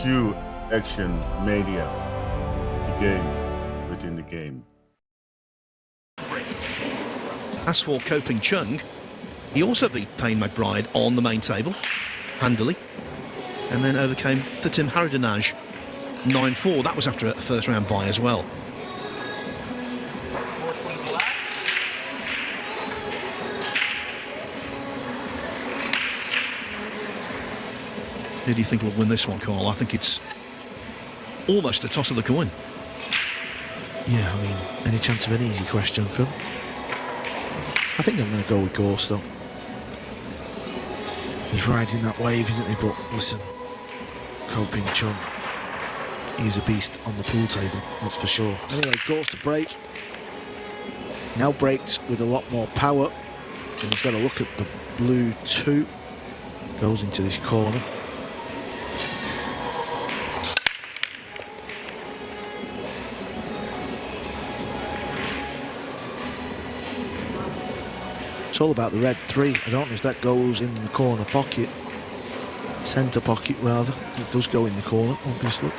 QAction Media, the game within the game. As for coping Chung, he also beat Payne McBride on the main table, handily, and then overcame Thitim Haradinaj 9-4. That was after a first round bye as well. Who do you think will win this one, Carl? I think it's almost a toss of the coin. Yeah, I mean, any chance of an easy question, Phil? I think I'm going to go with Gorst, though. He's riding that wave, isn't he? But listen, coping Chung, he's a beast on the pool table, that's for sure. Anyway, Gorst to break. Now breaks with a lot more power. And he's got to look at the blue 2. Goes into this corner. It's all about the red 3. I don't know if that goes in the corner pocket. Centre pocket, rather. It does go in the corner, obviously.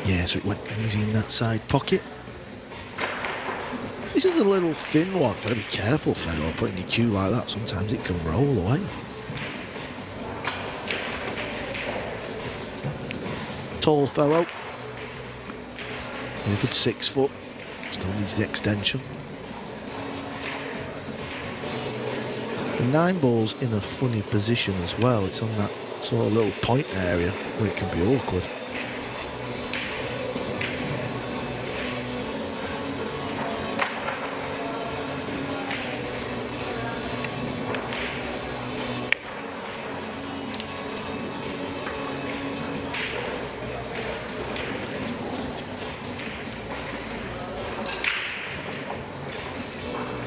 Yeah, so it went easy in that side pocket. This is a little thin one. Got to be careful, Fedor, putting your cue like that. Sometimes it can roll away. Tall fellow. A good 6 foot. Still needs the extension. The 9-ball's in a funny position as well. It's on that sort of little point area where it can be awkward.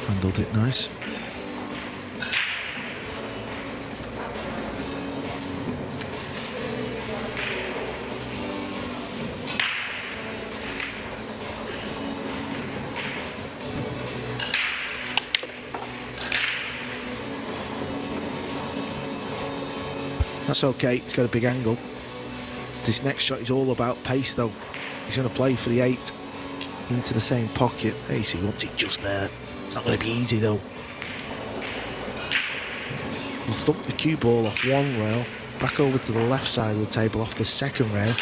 Handled it nice. That's okay, he's got a big angle. This next shot is all about pace though. He's going to play for the 8 into the same pocket. There you see, he wants it just there. It's not going to be easy though. He'll thump the cue ball off one rail, back over to the left side of the table off the second rail,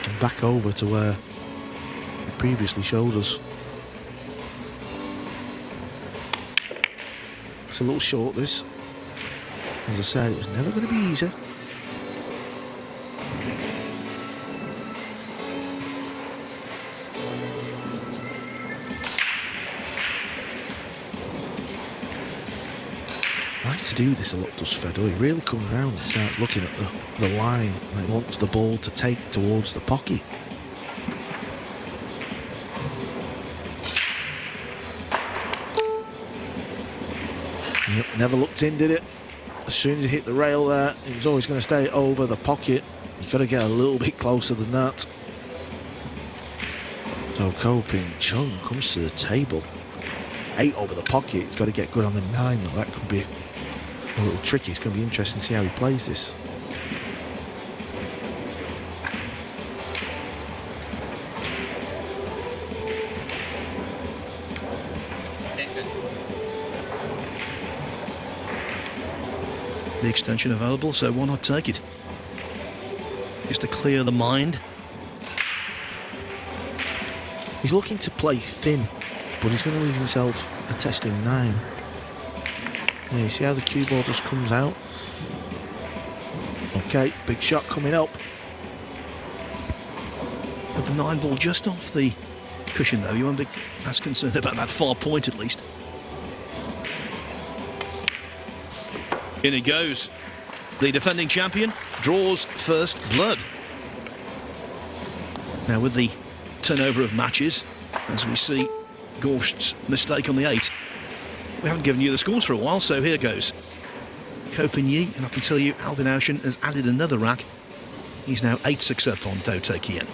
and back over to where he previously showed us. It's a little short, this. As I said, it was never going to be easy. To do this a lot, does Fedor. He really comes round and starts looking at the line, like wants the ball to take towards the pocket. Yep, never looked in, did it? As soon as he hit the rail there, he was always going to stay over the pocket. You've got to get a little bit closer than that. So coping Chung comes to the table. 8 over the pocket. He's got to get good on the 9 though. That could be a little tricky. It's going to be interesting to see how he plays this. The extension available, so why not take it? Just to clear the mind. He's looking to play thin, but he's going to leave himself a testing 9. Yeah, you see how the cue ball just comes out? Okay, big shot coming up. With the 9-ball just off the cushion, though, you won't be as concerned about that far point, at least. In he goes. The defending champion draws first blood. Now, with the turnover of matches, as we see Gorst's mistake on the 8, we haven't given you the scores for a while, so here goes. Kopin, and I can tell you Albin Auschen has added another rack. He's now 8-6 up on Do Tae Kien.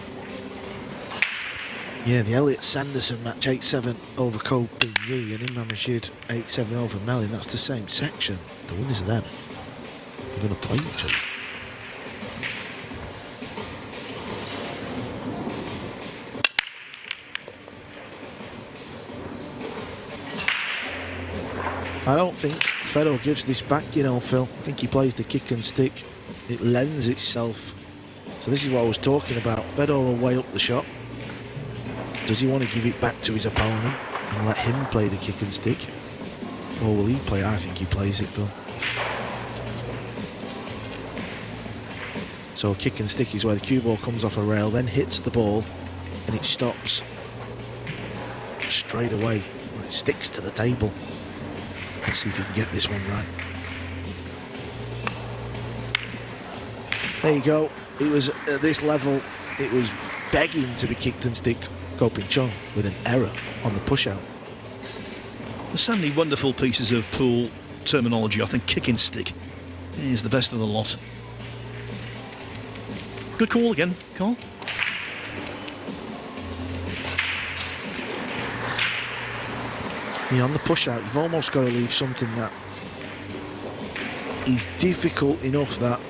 Yeah, the Elliot Sanderson match 8-7 over Kopin, and Imran Rashid 8-7 over Melin. That's the same section. The winners of them are going to play each other. I don't think Fedor gives this back, you know, Phil. I think he plays the kick and stick. It lends itself. So this is what I was talking about. Fedor will weigh up the shot. Does he want to give it back to his opponent and let him play the kick and stick? Or will he play? I think he plays it, Phil. So a kick and stick is where the cue ball comes off a rail, then hits the ball, and it stops straight away. It sticks to the table. Let's see if you can get this one right. There you go. It was at this level, it was begging to be kicked and sticked. Kopin Chung with an error on the push out. There's so many wonderful pieces of pool terminology. I think kick and stick is the best of the lot. Good call again, Carl. Yeah, on the push out, you've almost got to leave something that is difficult enough that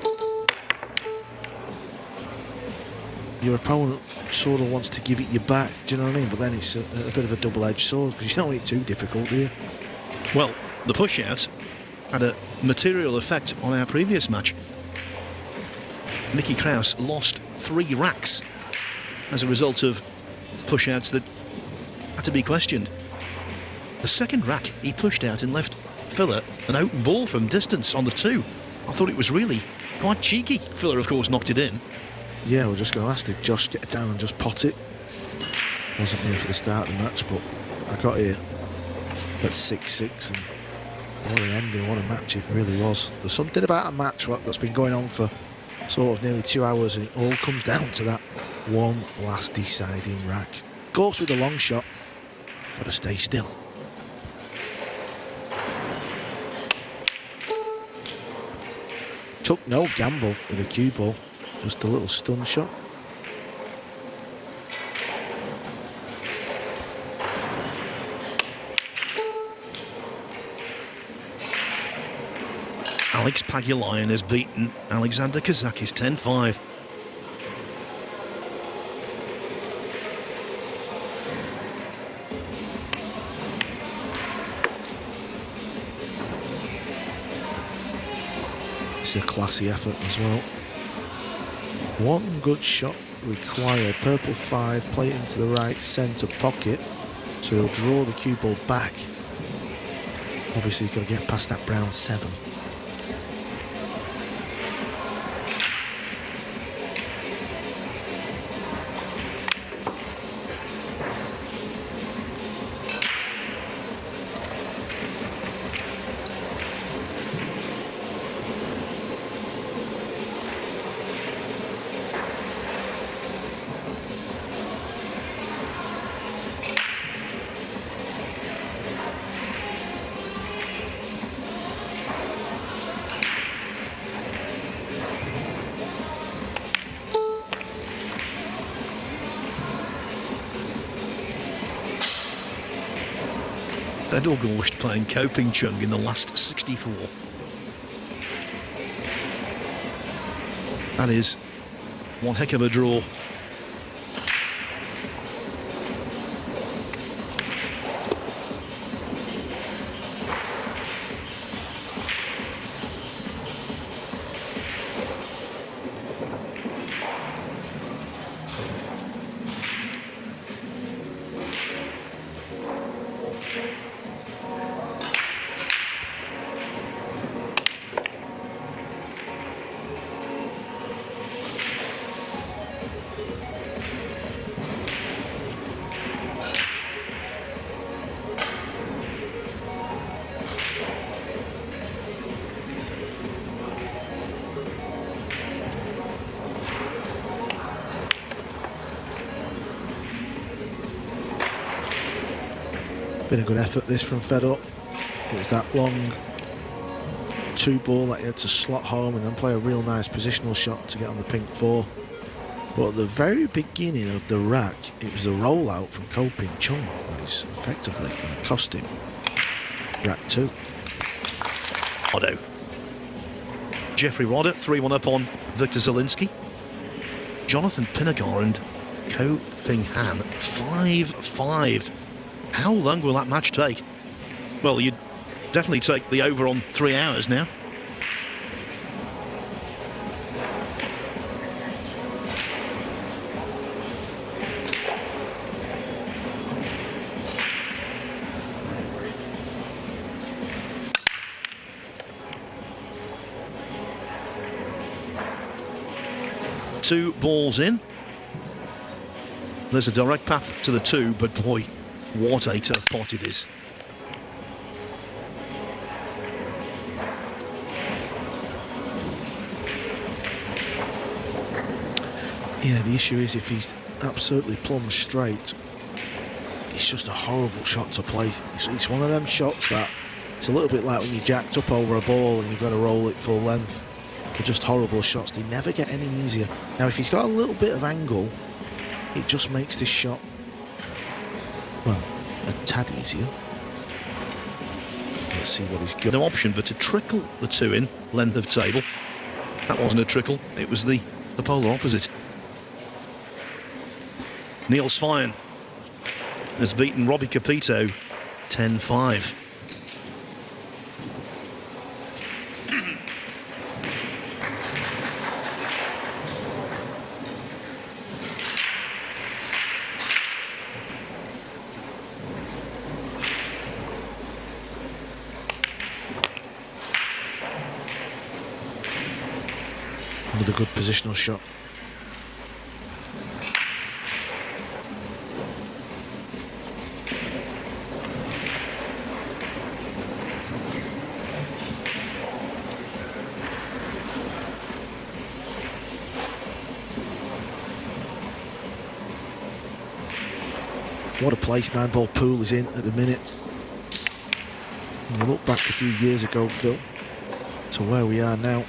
your opponent sort of wants to give it you back, do you know what I mean? But then it's a bit of a double-edged sword because you don't want it too difficult, do you? Well, the push out had a material effect on our previous match. Mickey Krause lost 3 racks as a result of push outs that had to be questioned. The second rack he pushed out and left Filler an open ball from distance on the 2. I thought it was really quite cheeky. Filler, of course, knocked it in. Yeah, we're just going to ask, did Josh get down and just pot it? Wasn't here for the start of the match, but I got here at 6-6, and what an ending, what a match it really was. There's something about a match that's been going on for sort of nearly 2 hours, and it all comes down to that one last deciding rack. Gorst with a long shot, got to stay still. Took no gamble with a cue ball, just a little stun shot. Alex Pagulayan has beaten Alexander Kazakis 10-5. It's a classy effort as well. One good shot required. Purple 5, play it into the right centre pocket. So he'll draw the cue ball back. Obviously he's got to get past that brown 7. Fedor Gorst playing Kopin Chung in the last 64. That is one heck of a draw. Been a good effort this from Fedor. It was that long 2-ball that he had to slot home and then play a real nice positional shot to get on the pink 4. But at the very beginning of the rack, it was a rollout from Ko Ping Chung that is effectively going to cost him rack 2. Roddo. Jeffrey Rodder 3-1 up on Victor Zielinski. Jonathan Pinagar and Ko Ping Han 5-5. How long will that match take? Well, you'd definitely take the over on 3 hours now. Two balls in. There's a direct path to the 2, but boy, what a tough pot it is. Yeah, the issue is if he's absolutely plumb straight, it's just a horrible shot to play. It's one of them shots that it's a little bit like when you jacked up over a ball and you've got to roll it full length. They're just horrible shots. They never get any easier. Now, if he's got a little bit of angle, it just makes this shot, well, a tad easier. Let's see what he's got. No option but to trickle the 2 in, length of table. That wasn't a trickle, it was the polar opposite. Neil Svein has beaten Robbie Capito 10-5. Another good positional shot. What a place 9-ball pool is in at the minute. And you look back a few years ago, Phil, to where we are now.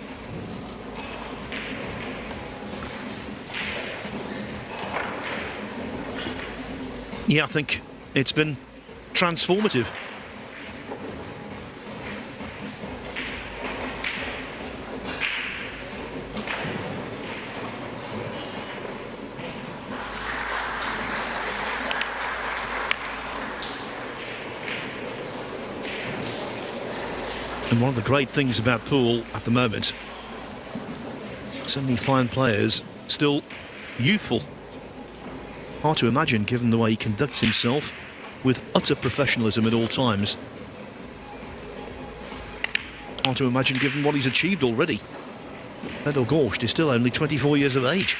Yeah, I think it's been transformative. And one of the great things about pool at the moment, so many fine players, still youthful. Hard to imagine given the way he conducts himself with utter professionalism at all times. Hard to imagine given what he's achieved already. Fedor Gorst is still only 24 years of age.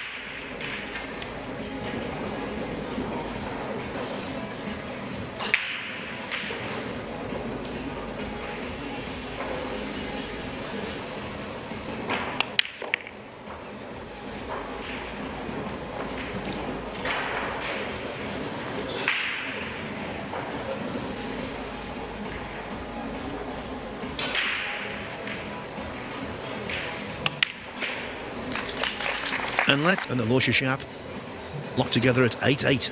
And Aloysius Shap locked together at 8-8.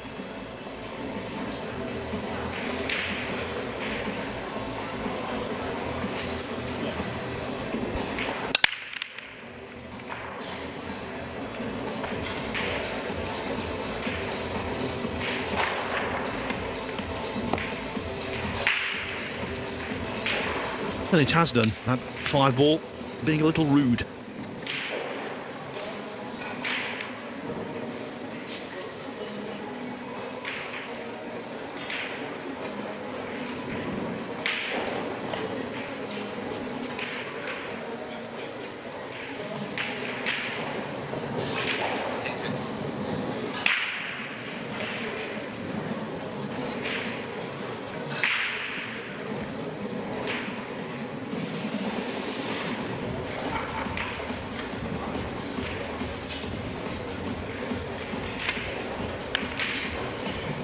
And it has done, that 5-ball being a little rude.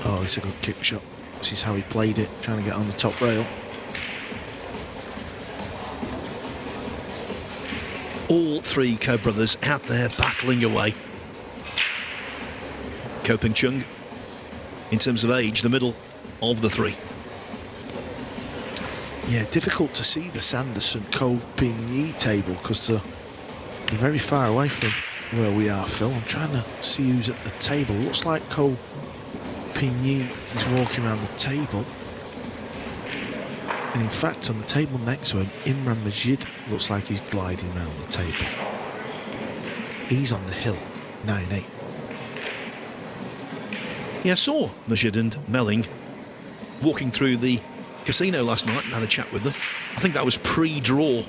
Oh, it's a good kick shot. This is how he played it, trying to get on the top rail. All three Ko brothers out there battling away. Ko and Chung, in terms of age, the middle of the 3. Yeah, difficult to see the Sanderson-Ko Ping-Yi table because they're very far away from where we are, Phil. I'm trying to see who's at the table. Looks like Ko Ping-Yi is walking around the table. And in fact, on the table next to him, Imran Majid looks like he's gliding around the table. He's on the hill, 9-8. Yeah, I saw Majid and Melling walking through the casino last night and had a chat with them. I think that was pre-draw.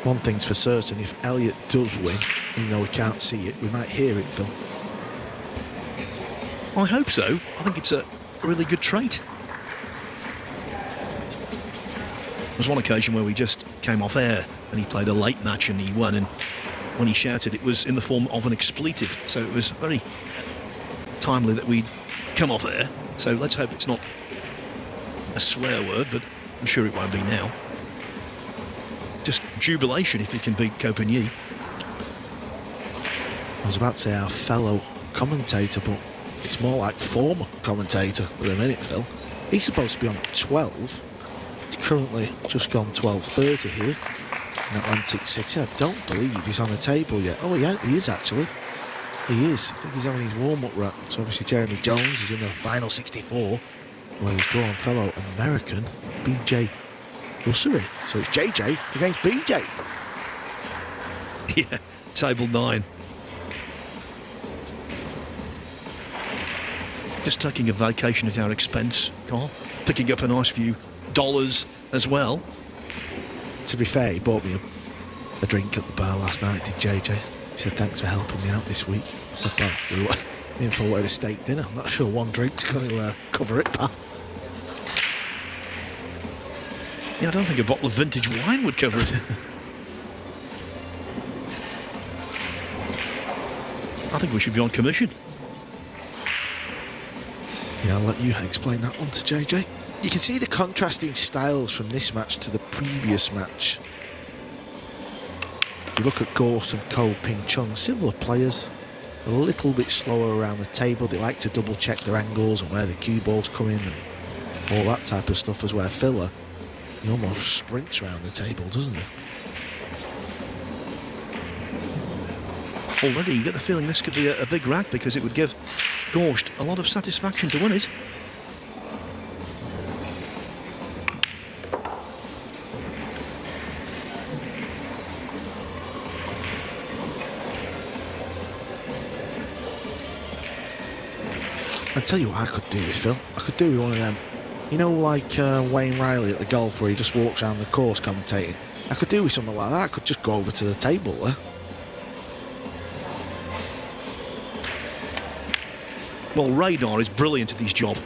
One thing's for certain, if Elliott does win, even though we can't see it, we might hear it, Phil. I hope so. I think it's a really good trait. There was one occasion where we just came off air and he played a late match and he won, and when he shouted, it was in the form of an expletive, so it was very timely that we'd come off air. So let's hope it's not a swear word, but I'm sure it won't be now. Just jubilation if he can beat Ko Ping-Yi. I was about to say our fellow commentator, but it's more like former commentator for a minute, Phil. He's supposed to be on at 12. He's currently just gone 12:30 here in Atlantic City. I don't believe he's on the table yet. Oh, yeah, he is actually. He is. I think he's having his warm-up rap. So obviously Jeremy Jones is in the final 64, where he's drawn fellow American BJ Ussery. So it's JJ against BJ. Yeah, table 9. Just taking a vacation at our expense, Carl. Picking up a nice few dollars as well. To be fair, he bought me a drink at the bar last night, did JJ. He said, thanks for helping me out this week. I said, well, we were in for a steak dinner. I'm not sure one drink's going to cover it, pal. Yeah, I don't think a bottle of vintage wine would cover it. I think we should be on commission. Yeah, I'll let you explain that one to JJ. You can see the contrasting styles from this match to the previous match. You look at Gorst and Ko Ping-Chung, similar players, a little bit slower around the table. They like to double check their angles and where the cue balls come in and all that type of stuff, as where Filler, he almost sprints around the table, doesn't he? Already you get the feeling this could be a big rack, because it would give Gorst a lot of satisfaction to win it. I tell you what I could do with, Phil. I could do with one of them, you know, like Wayne Riley at the golf, where he just walks around the course commentating. I could do with something like that. I could just go over to the table there. Well, Radar is brilliant at his job.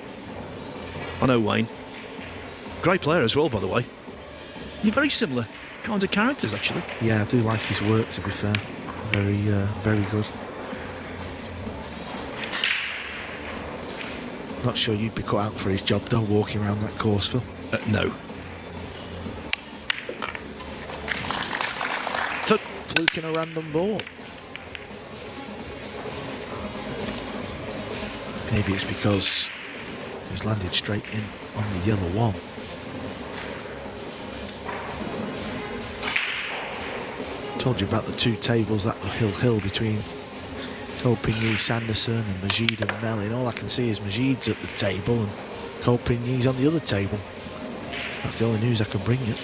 I know Wayne. Great player as well, by the way. You're very similar kinds of characters, actually. Yeah, I do like his work, to be fair. Very good. Not sure you'd be cut out for his job, though, walking around that course, Phil. No. Fluking a random ball. Maybe it's because he's landed straight in on the yellow one. Told you about the two tables that were hill between Ko Ping-Yi, Sanderson and Majid and Mellin. All I can see is Majid's at the table and Ko Ping-Yi's on the other table. That's the only news I can bring you.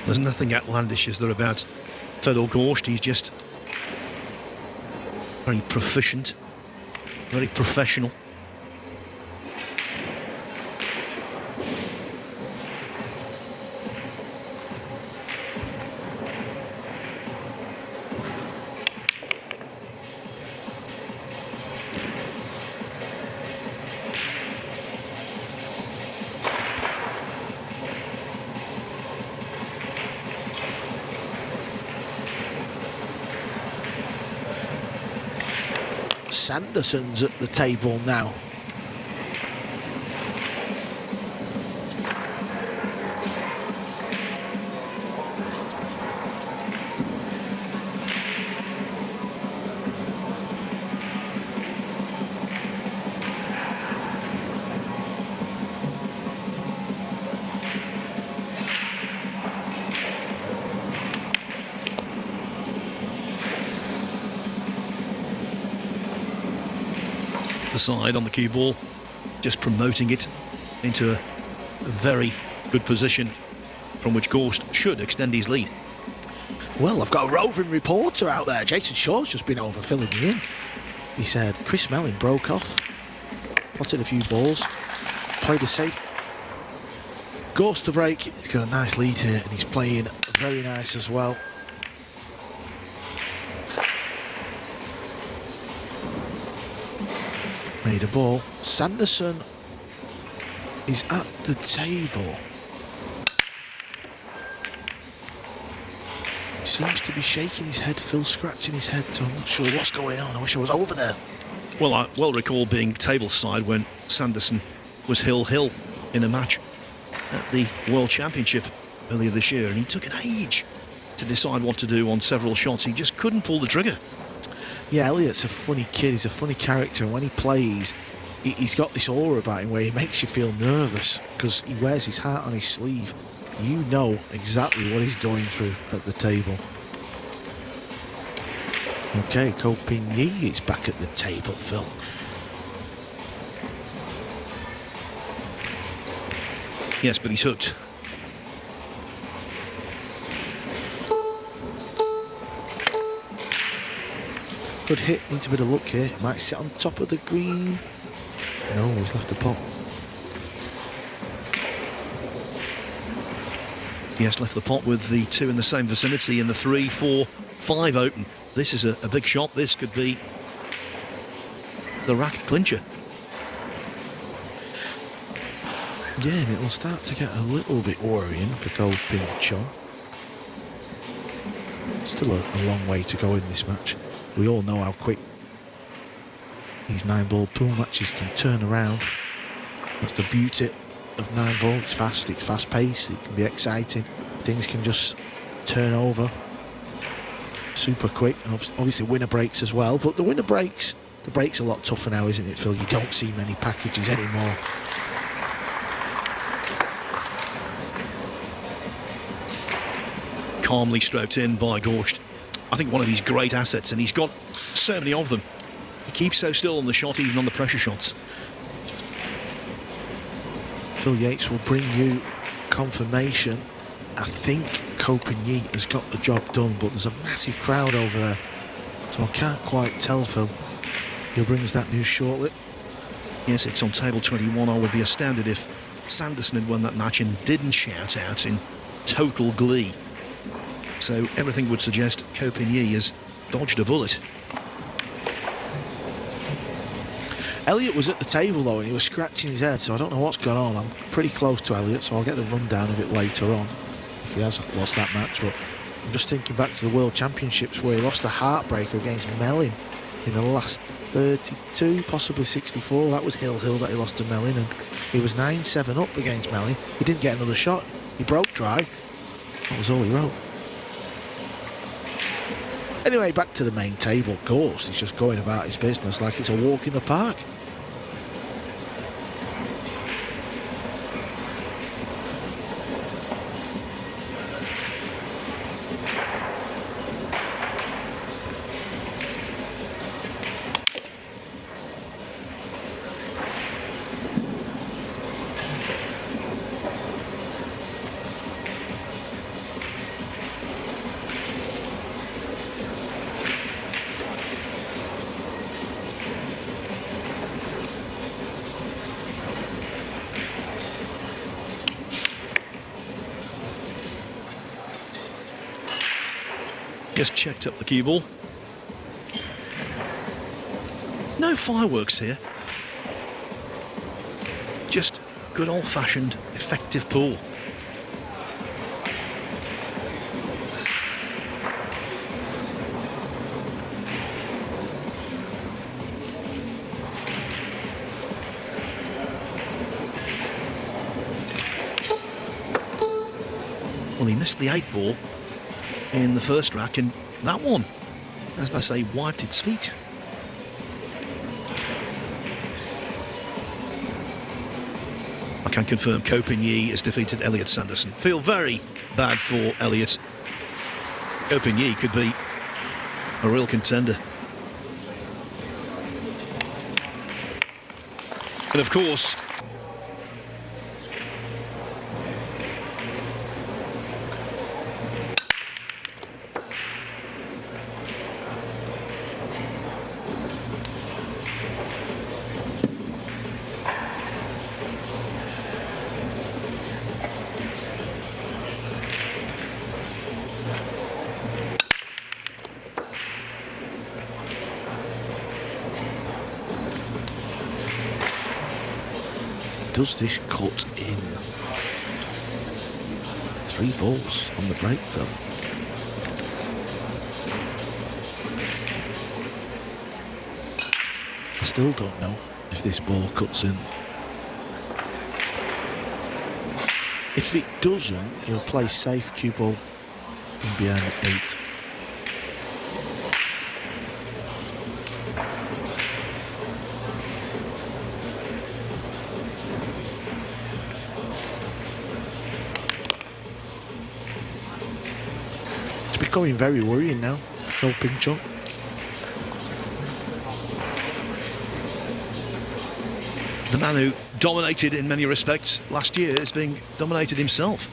There's nothing outlandish, is there, about Fedor Gorst? He's just Very proficient, very professional. Sanderson's at the table now. The side on the cue ball, just promoting it into a very good position from which Gorst should extend his lead. Well, I've got a roving reporter out there. Jason Shaw's just been over filling me in. He said Chris Mellin broke off, potted a few balls, played a safe. Gorst to break. He's got a nice lead here and he's playing very nice as well. Made a ball. Sanderson is at the table. He seems to be shaking his head, Phil scratching his head, so I'm not sure what's going on. I wish I was over there. Well, I well recall being tableside when Sanderson was hill in a match at the World Championship earlier this year, and he took an age to decide what to do on several shots. He just couldn't pull the trigger. Yeah, Elliot's a funny kid, he's a funny character, and when he plays, he's got this aura about him where he makes you feel nervous because he wears his heart on his sleeve. You know exactly what he's going through at the table. Okay, Ko Ping Yi is back at the table, Phil. Yes, but he's hooked. Good hit, needs a bit of luck here. Might sit on top of the green. No, he's left the pot. Yes, left the pot with the two in the same vicinity and the 3, 4, 5 open. This is a big shot. This could be the racket clincher. Yeah, and it will start to get a little bit worrying for Ko Ping Chung. Still a long way to go in this match. We all know how quick these 9-ball pool matches can turn around. That's the beauty of 9-ball. It's fast-paced, it can be exciting. Things can just turn over super quick, and obviously winner breaks as well. But the winner breaks, the break's a lot tougher now, isn't it, Phil? You don't see many packages anymore. Calmly stroked in by Gorst. I think one of his great assets, and he's got so many of them. He keeps so still on the shot, even on the pressure shots. Phil Yates will bring you confirmation. I think Ko Ping Yi has got the job done, but there's a massive crowd over there, so I can't quite tell, Phil. He'll bring us that news shortly. Yes, it's on table 21. I would be astounded if Sanderson had won that match and didn't shout out in total glee. So everything would suggest Ko Ping Yi has dodged a bullet. Elliot was at the table though, and he was scratching his head, so I don't know what's gone on. I'm pretty close to Elliot, so I'll get the rundown of it later on if he has lost that match. But I'm just thinking back to the World Championships where he lost a heartbreaker against Mellin in the last 32, possibly 64. That was Hill that he lost to Mellin, and he was 9-7 up against Mellin. He didn't get another shot. He broke dry. That was all he wrote. Anyway, back to the main table. Gorst is just going about his business like it's a walk in the park. Just checked up the cue ball. No fireworks here. Just good old-fashioned, effective pool. Well, he missed the 8-ball in the first rack, and that one, as they say, wiped its feet. I can confirm Ko Pin-Yi has defeated Elliot Sanderson. Feel very bad for Elliot. Ko Pin-Yi could be a real contender. And of course, does this cut in 3 balls on the break, Phil? I still don't know if this ball cuts in. If it doesn't, he'll play safe cue ball in behind the 8. Becoming very worrying now for Chung. the man who dominated in many respects last year is being dominated himself.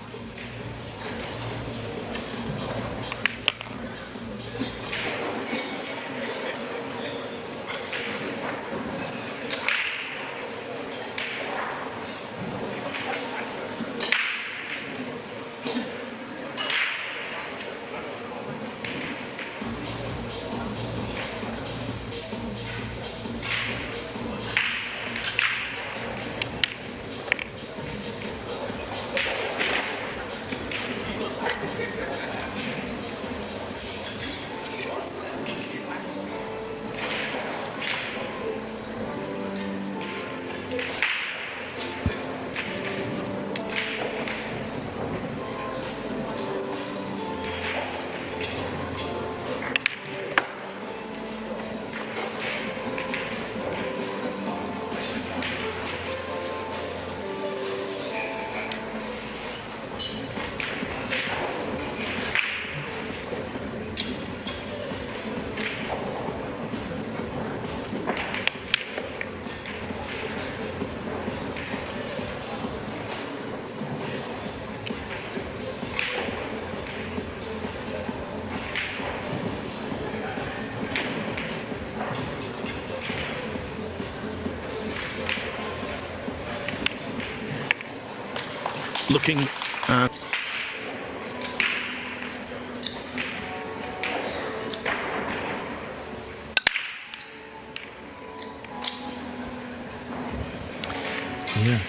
Looking at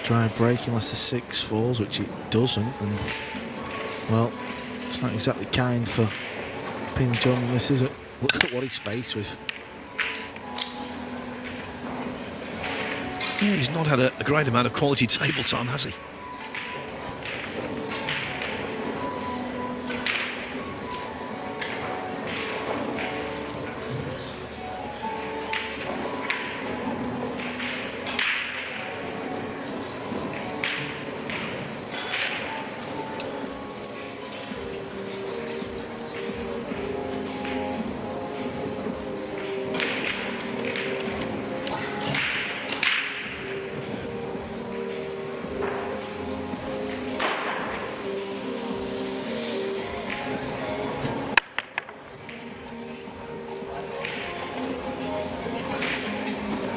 try break unless the 6 falls, which it doesn't, and well, it's not exactly kind for Pin-Chung, this, is it? Look at what he's faced with. Yeah, he's not had a great amount of quality table time, has he?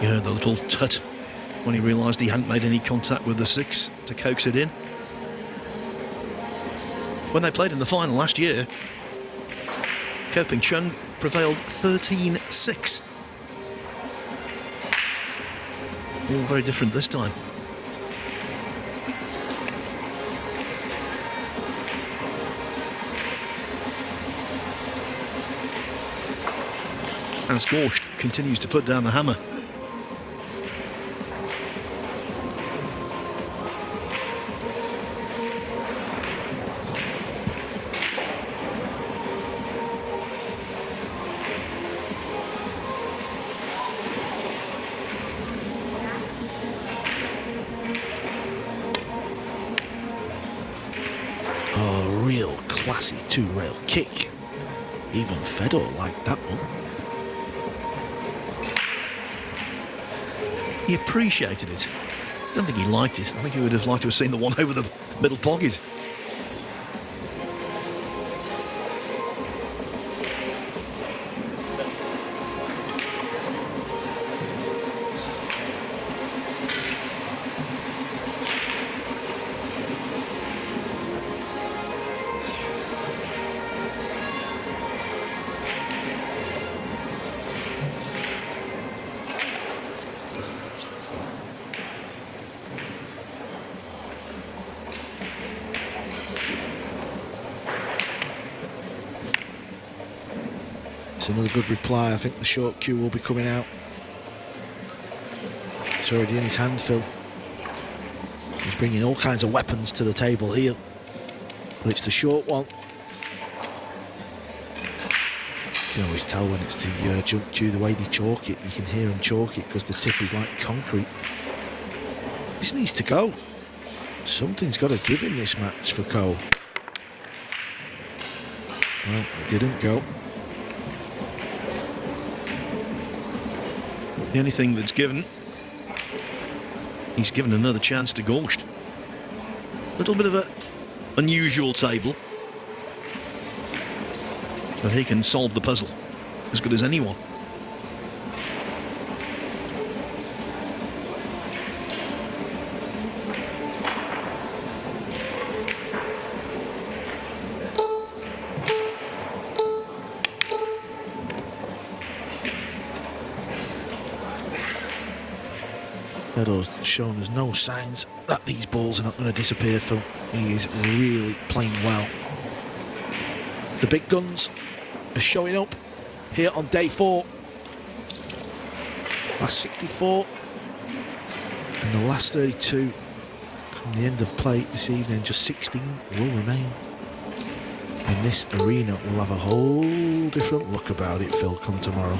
Yeah, the little tut when he realised he hadn't made any contact with the 6 to coax it in. When they played in the final last year, Koping Chung prevailed 13-6. All very different this time. As Gorst continues to put down the hammer. Oh, real classy two-rail kick. Even Fedor liked that one. He appreciated it. I don't think he liked it. I think he would have liked to have seen the one over the middle pocket. It's another good reply. I think the short cue will be coming out. It's already in his hand, Phil. He's bringing all kinds of weapons to the table here. But it's the short one. You can always tell when it's the jump cue, the way they chalk it. You can hear them chalk it because the tip is like concrete. This needs to go. Something's got to give in this match for Cole. Well, it didn't go. The only thing that's given, he's given another chance to Gorst. A little bit of an unusual table, but he can solve the puzzle as good as anyone. Fedor's shown us no signs that these balls are not going to disappear, Phil. He is really playing well. The big guns are showing up here on day 4. Last 64 and the last 32 come the end of play this evening. Just 16 will remain. And this arena will have a whole different look about it, Phil, come tomorrow.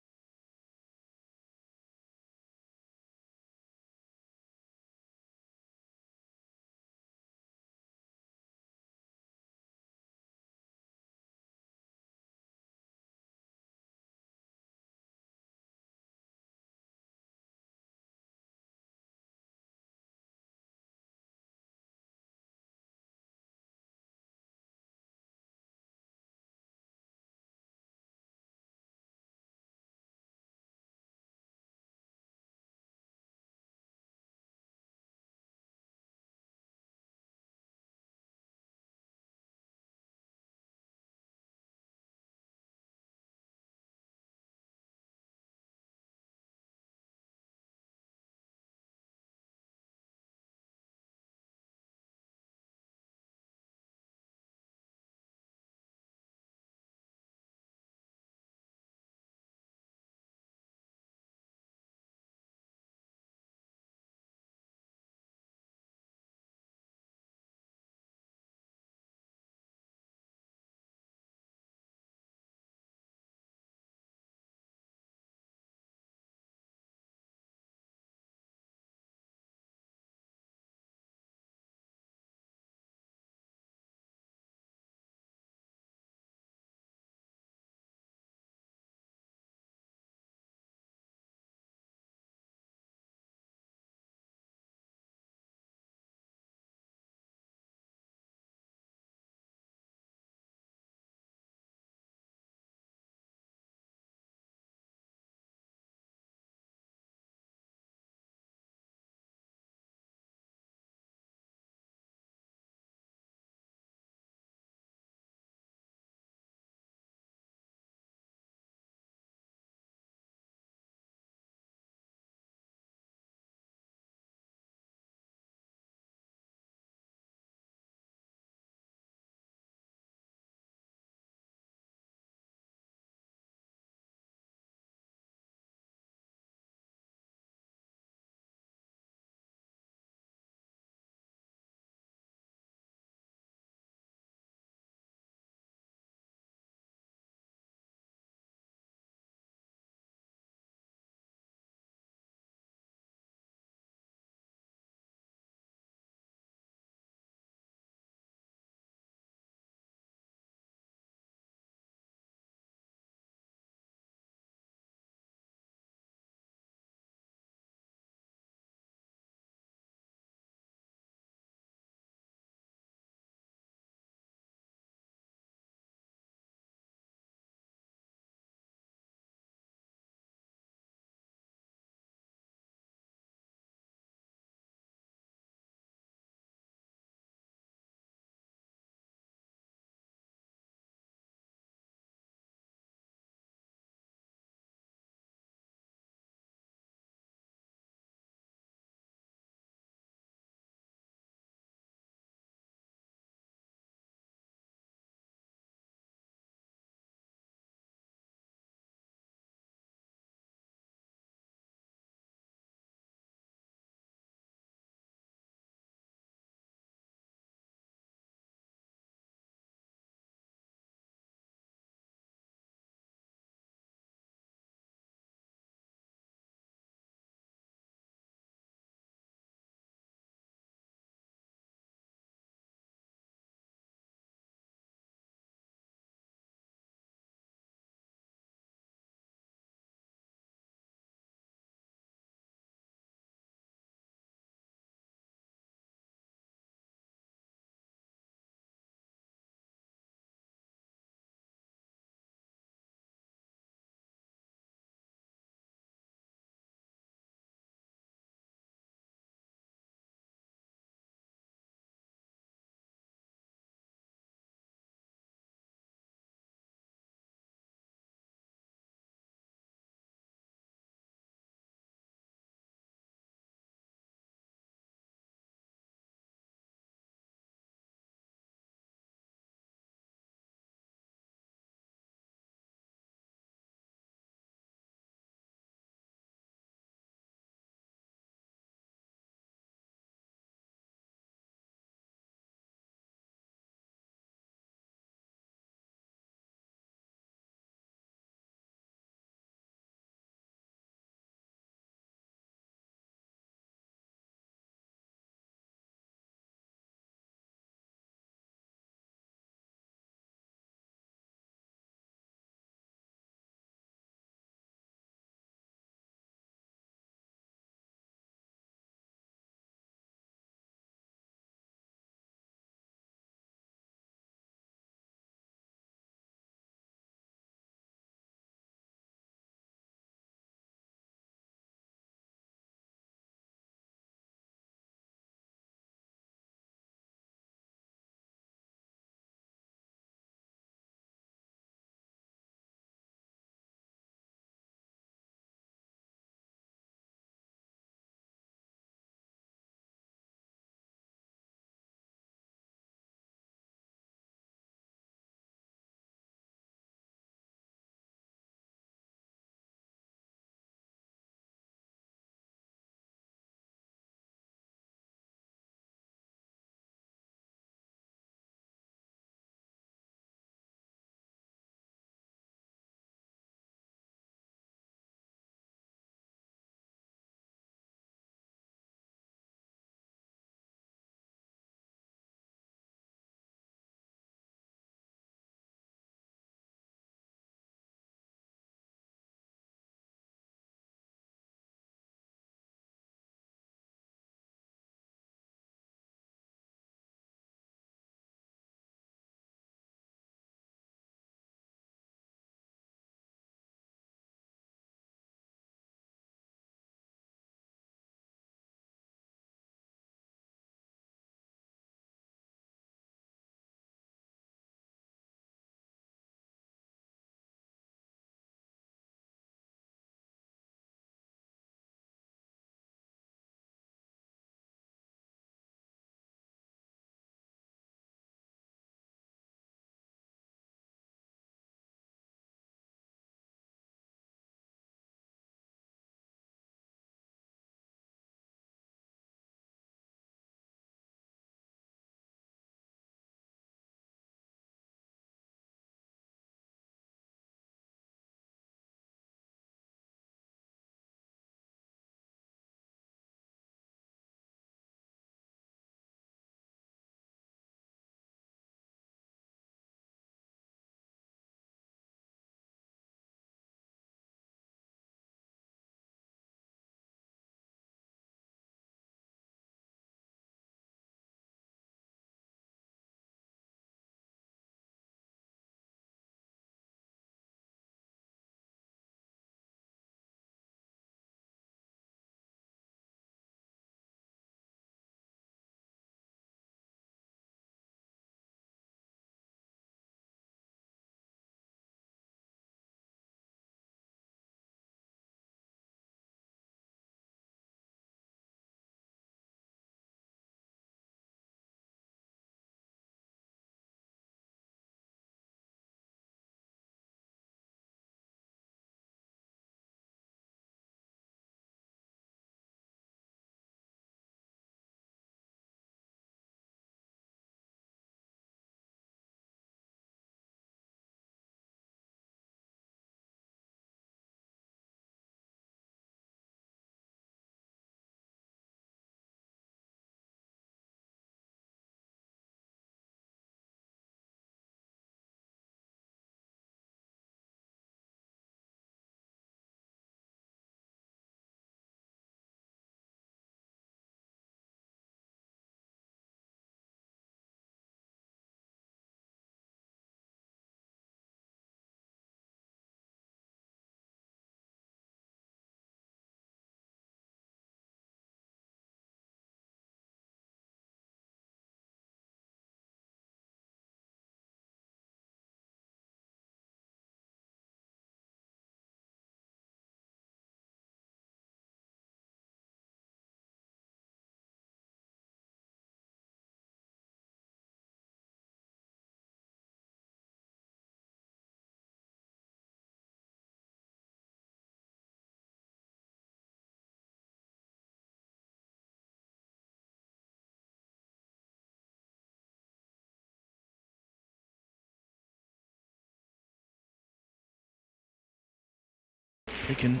he can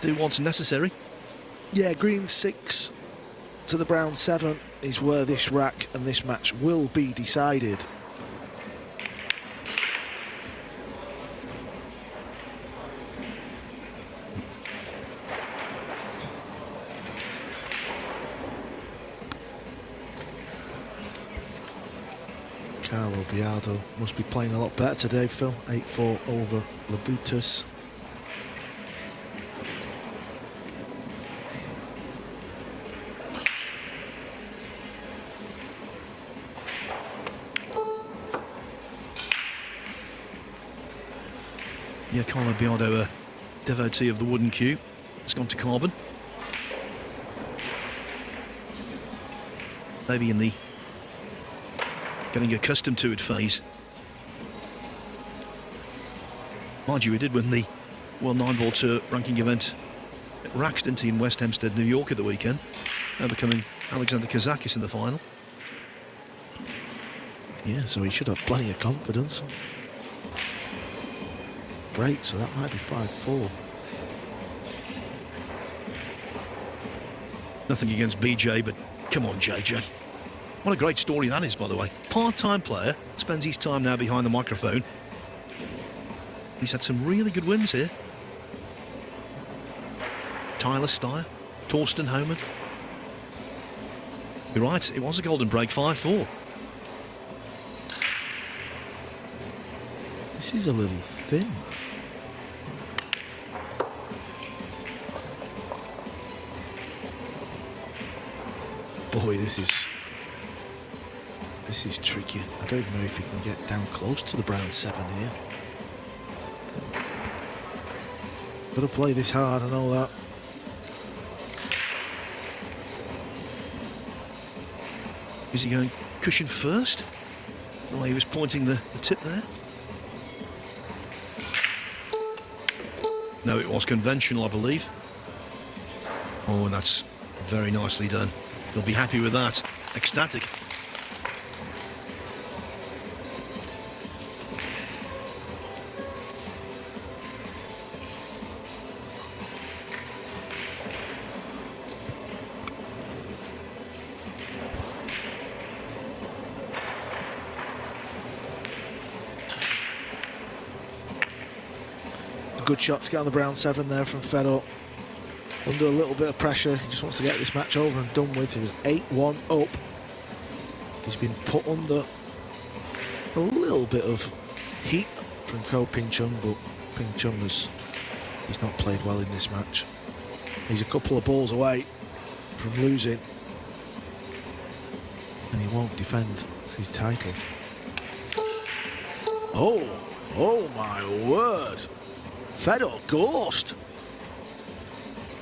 do what's necessary. Yeah, green 6 to the brown 7 is where this rack and this match will be decided. Carlo Biardo must be playing a lot better today, Phil. 8-4 over Labutus. Yeah, Carlo Biardo, a devotee of the wooden cue. It's gone to carbon. Maybe in the getting accustomed to it phase. Mind you, we did win the World 9-Ball Tour ranking event at Raxton in West Hempstead, New York at the weekend, overcoming Alexander Kazakis in the final. Yeah, so he should have plenty of confidence. Break, so that might be 5-4. Nothing against BJ, but come on, JJ. What a great story that is, by the way. Part-time player, spends his time now behind the microphone. He's had some really good wins here. Tyler Steyer, Torsten Homan. You're right, it was a golden break, 5-4. This is a little thin. Boy, this is tricky. I don't even know if he can get down close to the brown 7 here. Gotta play this hard, I know that. Is he going cushion first? The way he was pointing the tip there. No, it was conventional, I believe. Oh, and that's very nicely done. He'll be happy with that. Ecstatic. Good shot to get on the brown 7 there from Fedor. Under a little bit of pressure, he just wants to get this match over and done with. He was 8-1 up. He's been put under a little bit of heat from Ko Ping Chung, but Ping Chung he's not played well in this match. He's a couple of balls away from losing, and he won't defend his title. Oh my word! Fedor Gorst!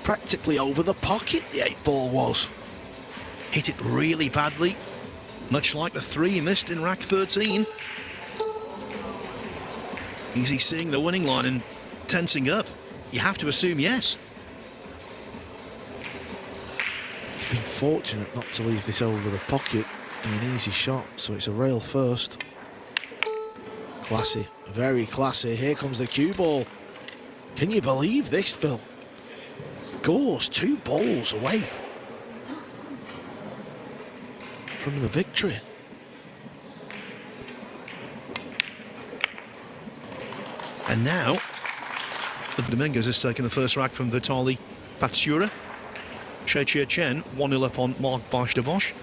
Practically over the pocket, the 8-ball was. Hit it really badly, much like the 3 he missed in rack 13. Is he seeing the winning line and tensing up? You have to assume yes. He's been fortunate not to leave this over the pocket in an easy shot, so it's a rail first. Classy, very classy. Here comes the cue ball. Can you believe this, Phil? Gorst 2 balls away from the victory. And now, Dominguez has taken the first rack from Vitaly Patsura. Shea-Chia Chen 1-0 up on Mark Bosch de Bosch.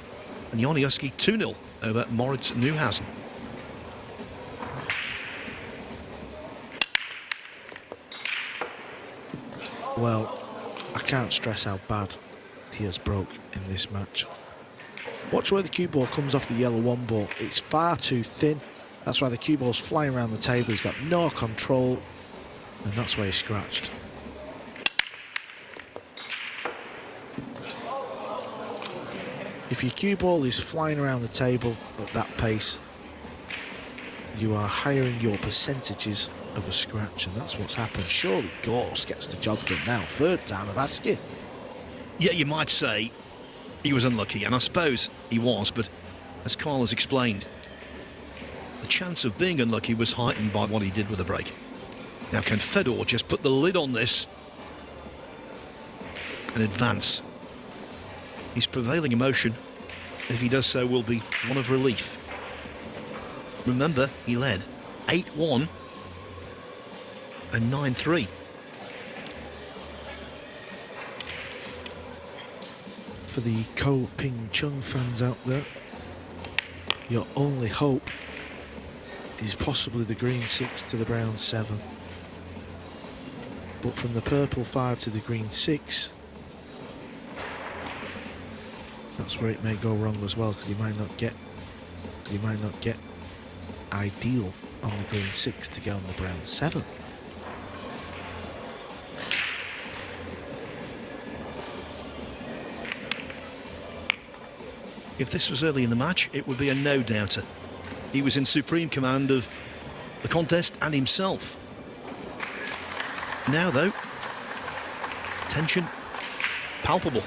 And Joniuski 2-0 over Moritz Neuhausen. Well, I can't stress how bad he has broke in this match. Watch where the cue ball comes off the yellow 1 ball. It's far too thin. That's why the cue ball's flying around the table. He's got no control, and that's why he scratched. If your cue ball is flying around the table at that pace, you are hiring your percentages of a scratch, and that's what's happened. Surely Gorst gets the job done now. 3rd time I've asked you. Yeah, you might say he was unlucky, and I suppose he was, but as Carl has explained, the chance of being unlucky was heightened by what he did with the break. Now, can Fedor just put the lid on this and advance. His prevailing emotion, if he does so, will be one of relief. Remember, he led 8-1 and 9-3. For the Ko-Ping Chung fans out there, your only hope is possibly the green 6 to the brown 7. But from the purple 5 to the green 6, that's where it may go wrong as well, because he might not get ideal on the green 6 to get on the brown 7. If this was early in the match, it would be a no-doubter. He was in supreme command of the contest and himself. Now, though, tension palpable.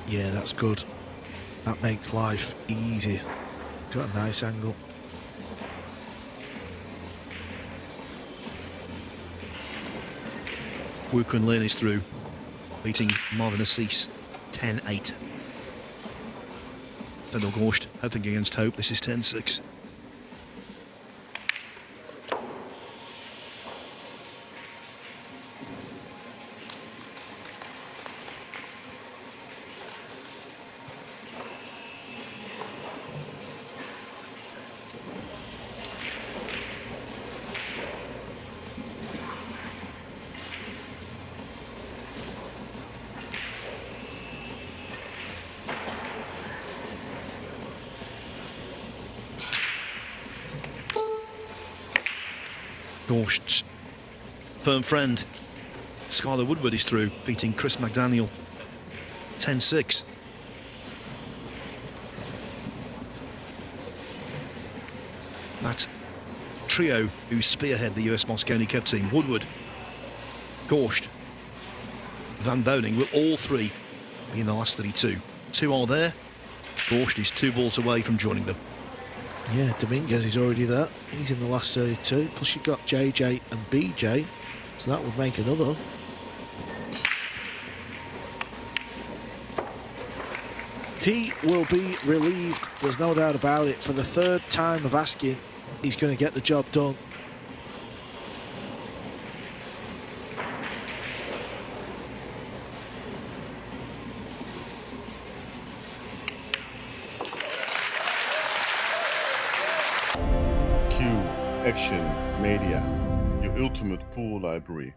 Yeah, that's good. That makes life easier. Got a nice angle. Wu Kunlin is through, beating Marvin Assis 10-8. Fedor Gorst hoping against hope. This is 10-6. Gorst's firm friend Skylar Woodward is through, beating Chris McDaniel 10-6. That trio who spearhead the US Mosconi Cup team, Woodward, Gorst, Van Boning, will all three be in the last 32. Two are there. Gorst is 2 balls away from joining them. Yeah, Dominguez is already there. He's in the last 32. Plus you've got JJ and BJ, so that would make another. He will be relieved, there's no doubt about it. For the 3rd time of asking, he's going to get the job done. QAction Media, your ultimate pool library.